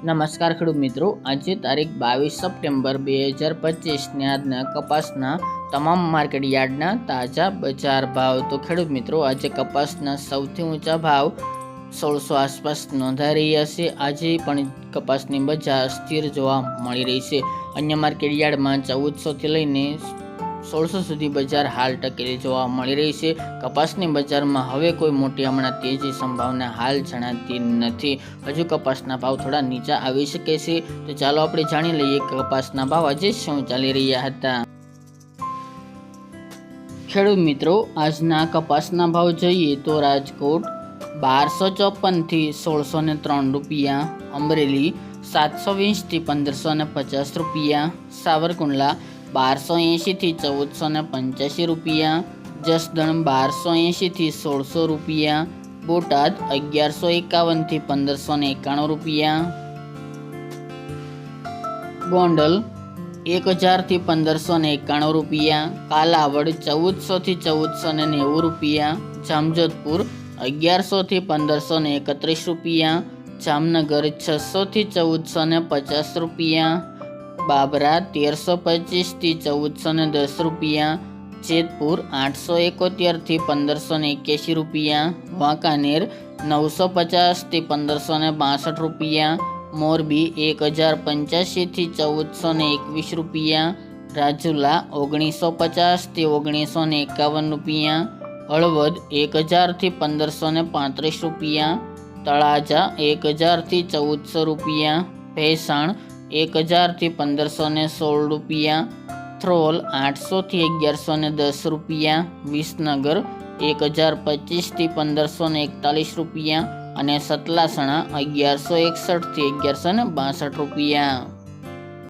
નમસ્કાર ખેડૂત મિત્રો, આજે તારીખ 22 સપ્ટેમ્બર 2025 ને આજના કપાસના તમામ માર્કેટ યાર્ડના તાજા બજાર ભાવ। તો ખેડૂત મિત્રો, આજે કપાસના સૌથી ઊંચા ભાવ 1600 આસપાસ નોંધાઈ રહ્યા છે। આજે પણ કપાસની બજાર સ્થિર જોવા મળી રહી છે। અન્ય માર્કેટ યાર્ડમાં 1400 થી લઈને 1600 સુધી બજાર હાલ ટકેલી જોવા મળી રહી છે। કપાસની બજારમાં હવે કોઈ મોટી હમણાં તેજી સંભાવના હાલ જણાતી નથી। હજુ કપાસના ભાવ થોડા નીચા આવી શકે છે। તો ચાલો આપણે જાણી લઈએ કે કપાસના ભાવ આજે શું ચાલી રહ્યા હતા। ખેડૂત મિત્રો, આજના કપાસના ભાવ જોઈએ તો રાજકોટ 1254 થી 1603 રૂપિયા, અમરેલી 720 થી 1550 રૂપિયા, સાવરકુંડલા 1280 થી 1485 રૂપિયા, જસદણ 1280 થી 1600 રૂપિયા, બોટાદ 1151 થી 1591 રૂપિયા, ગોંડલ 1000 થી 1591 રૂપિયા, કાલાવડ 1400 થી 1490 રૂપિયા, જામજોધપુર 1100 થી 1531 રૂપિયા, જામનગર 600 થી 1450 રૂપિયા, બાબરા 1325 થી 1410 રૂપિયા, જેતપુર 871 થી 1581 રૂપિયા, વાંકાનેર 950 થી 1562 રૂપિયા, મોરબી 1085 થી 1421 રૂપિયા, રાજુલા 1950 થી 1951 રૂપિયા, હળવદ 1000 થી 1535 રૂપિયા, તળાજા 1000 થી 1400 રૂપિયા, ભેસાણ 1000 થી 1516 રૂપિયા, થ્રોલ 800 થી 1110 રૂપિયા, વિસનગર 1025 થી 1541 રૂપિયા અને સતલાસણા 1161 થી 1162 રૂપિયા।